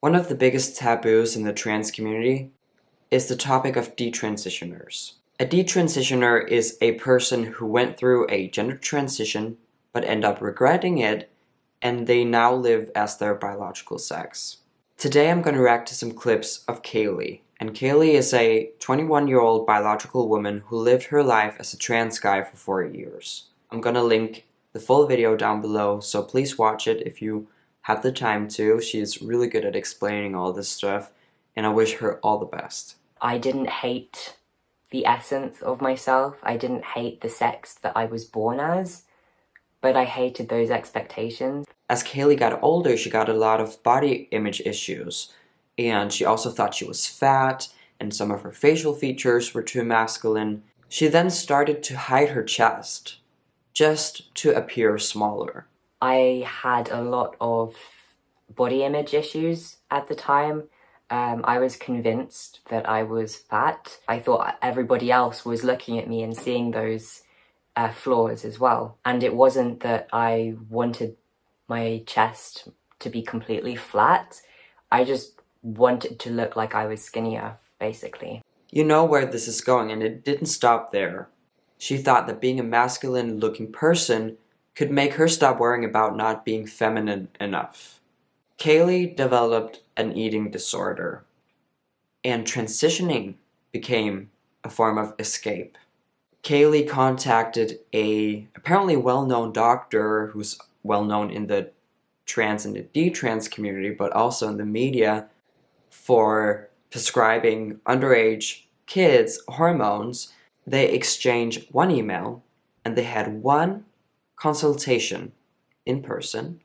One of the biggest taboos in the trans community is the topic of detransitioners. A detransitioner is a person who went through a gender transition but end up regretting it, and they now live as their biological sex. Today I'm going to react to some clips of Kaylee, and Kaylee is a 21-year-old biological woman who lived her life as a trans guy for 4 years. I'm going to link the full video down below, so please watch it if you have the time to. She's really good at explaining all this stuff, and I wish her all the best. I didn't hate the essence of myself. I didn't hate the sex that I was born as, but I hated those expectations. As Kaylee got older, she got a lot of body image issues, and she also thought she was fat, and some of her facial features were too masculine. She then started to hide her chest, just to appear smaller. I had a lot of body image issues at the time. I was convinced that I was fat. I thought everybody else was looking at me and seeing those flaws as well. And it wasn't that I wanted my chest to be completely flat. I just wanted to look like I was skinnier, basically. You know where this is going, and it didn't stop there. She thought that being a masculine-looking person could make her stop worrying about not being feminine enough. Kaylee developed an eating disorder, and transitioning became a form of escape. Kaylee contacted a apparently well-known doctor who's well-known in the trans and the detrans community, but also in the media, for prescribing underage kids hormones. They exchanged one email, and they had one consultation in person,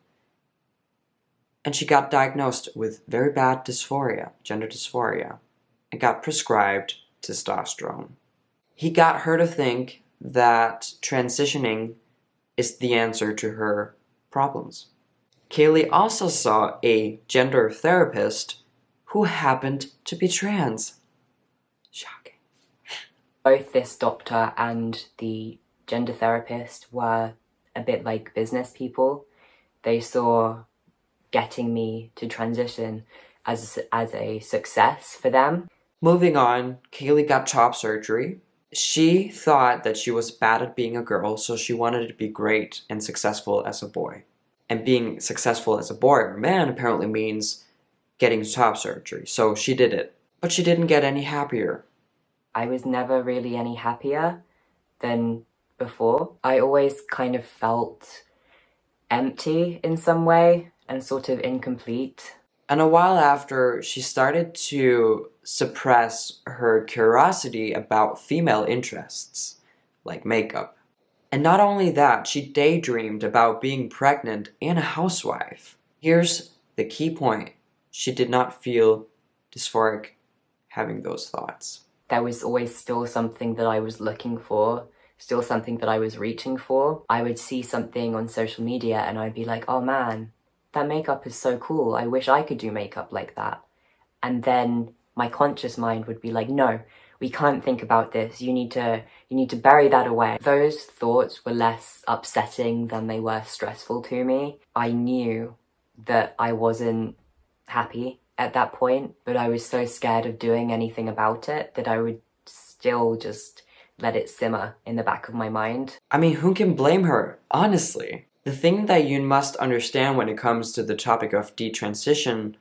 and she got diagnosed with very bad dysphoria, gender dysphoria, and got prescribed testosterone. He got her to think that transitioning is the answer to her problems. Kaylee also saw a gender therapist who happened to be trans. Shocking. Both this doctor and the gender therapist were a bit like business people. They saw getting me to transition as a success for them. Moving on, Kaylee got top surgery. She thought that she was bad at being a girl, so she wanted to be great and successful as a boy. And being successful as a boy or a man apparently means getting top surgery, so she did it. But she didn't get any happier. I was never really any happier than before. I always kind of felt empty in some way and sort of incomplete. And a while after, she started to suppress her curiosity about female interests, like makeup. And not only that, she daydreamed about being pregnant and a housewife. Here's the key point. She did not feel dysphoric having those thoughts. There was always still something that I was looking for, still something that I was reaching for. I would see something on social media and I'd be like, oh man, that makeup is so cool. I wish I could do makeup like that. And then my conscious mind would be like, no, we can't think about this. You need to bury that away. Those thoughts were less upsetting than they were stressful to me. I knew that I wasn't happy at that point, but I was so scared of doing anything about it that I would still just let it simmer in the back of my mind. I mean, who can blame her, honestly? The thing that you must understand when it comes to the topic of detransition,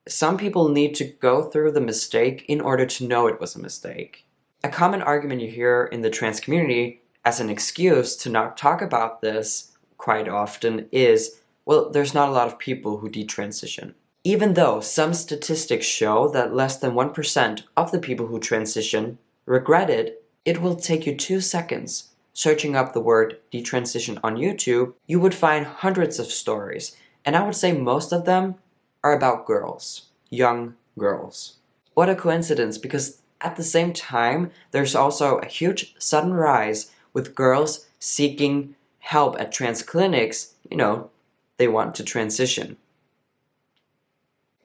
some people need to go through the mistake in order to know it was a mistake. A common argument you hear in the trans community as an excuse to not talk about this quite often is, well, there's not a lot of people who detransition. Even though some statistics show that less than 1% of the people who transition regret it, it will take you 2 seconds searching up the word detransition on YouTube. You would find hundreds of stories, and I would say most of them are about girls, young girls. What a coincidence, because at the same time, there's also a huge sudden rise with girls seeking help at trans clinics. You know, they want to transition.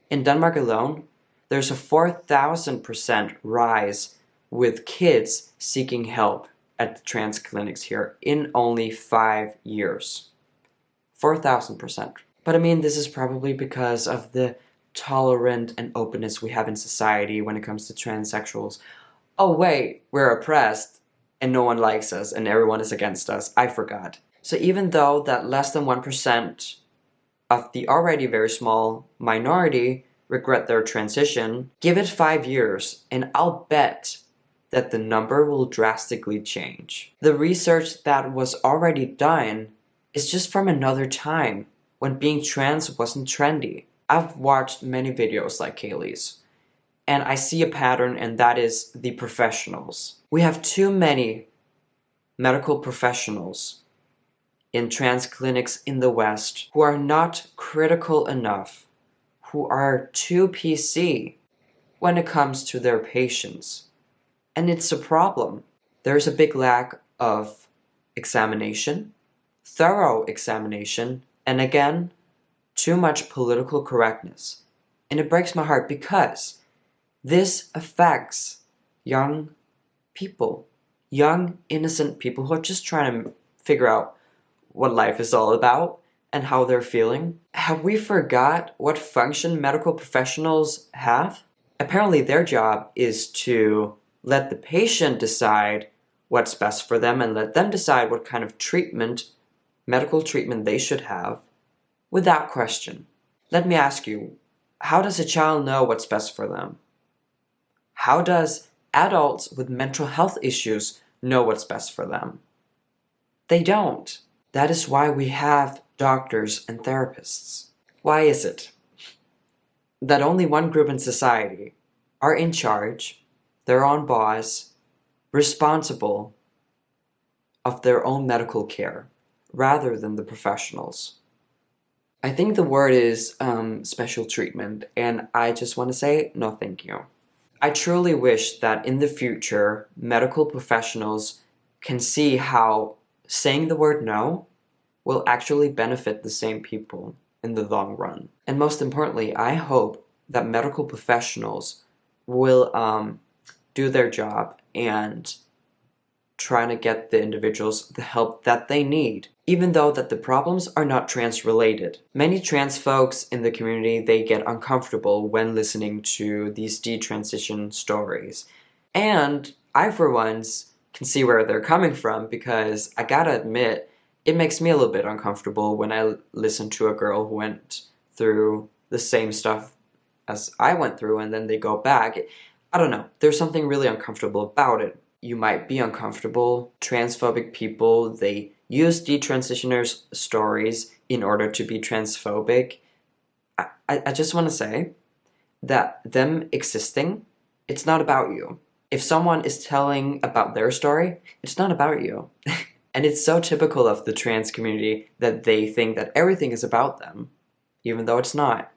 In Denmark alone, there's a 4,000% rise with kids seeking help at the trans clinics here in only 5 years. 4,000%. But I mean, this is probably because of the tolerant and openness we have in society when it comes to transsexuals. Oh wait, we're oppressed and no one likes us and everyone is against us. I forgot. So even though that less than 1% of the already very small minority regret their transition, give it 5 years and I'll bet that the number will drastically change. The research that was already done is just from another time when being trans wasn't trendy. I've watched many videos like Kaylee's, and I see a pattern, and that is the professionals. We have too many medical professionals in trans clinics in the West who are not critical enough, who are too PC when it comes to their patients. And it's a problem. There's a big lack of examination, thorough examination, and again, too much political correctness. And it breaks my heart because this affects young people, young, innocent people who are just trying to figure out what life is all about and how they're feeling. Have we forgot what function medical professionals have? Apparently their job is to let the patient decide what's best for them and let them decide what kind of treatment, medical treatment they should have without question. Let me ask you, how does a child know what's best for them? How does adults with mental health issues know what's best for them? They don't. That is why we have doctors and therapists. Why is it that only one group in society are in charge, their own boss, responsible of their own medical care, rather than the professionals? I think the word is special treatment, and I just want to say no thank you. I truly wish that in the future, medical professionals can see how saying the word no will actually benefit the same people in the long run. And most importantly, I hope that medical professionals will do their job and try to get the individuals the help that they need, even though that the problems are not trans related. Many trans folks in the community, they get uncomfortable when listening to these detransition stories. And I, for once, can see where they're coming from, because I gotta admit, it makes me a little bit uncomfortable when I listen to a girl who went through the same stuff as I went through and then they go back. I don't know, there's something really uncomfortable about it. You might be uncomfortable. Transphobic people, they use detransitioners' stories in order to be transphobic. I just want to say that them existing, it's not about you. If someone is telling about their story, it's not about you. And it's so typical of the trans community that they think that everything is about them, even though it's not.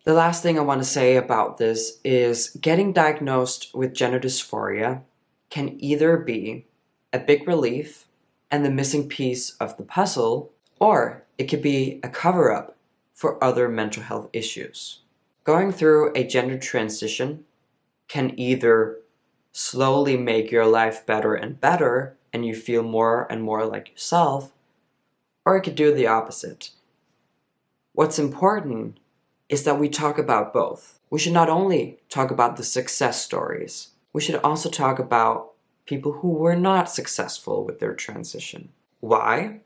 The last thing I want to say about this is getting diagnosed with gender dysphoria can either be a big relief and the missing piece of the puzzle, or it could be a cover-up for other mental health issues. Going through a gender transition can either slowly make your life better and better and you feel more and more like yourself, or it could do the opposite. What's important is that we talk about both. We should not only talk about the success stories, we should also talk about people who were not successful with their transition. Why?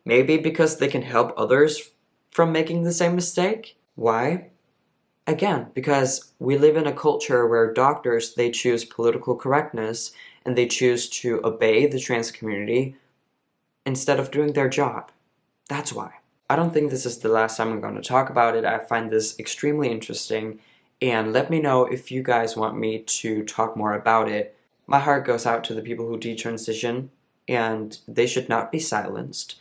Maybe because they can help others from making the same mistake. Why? Again, because we live in a culture where doctors, they choose political correctness and they choose to obey the trans community instead of doing their job. That's why. I don't think this is the last time I'm going to talk about it. I find this extremely interesting, and let me know if you guys want me to talk more about it. My heart goes out to the people who detransition, and they should not be silenced,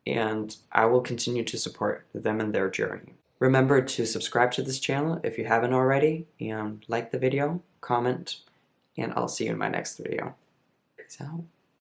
and I will continue to support them in their journey. Remember to subscribe to this channel if you haven't already, and like the video, comment, and I'll see you in my next video. Peace out.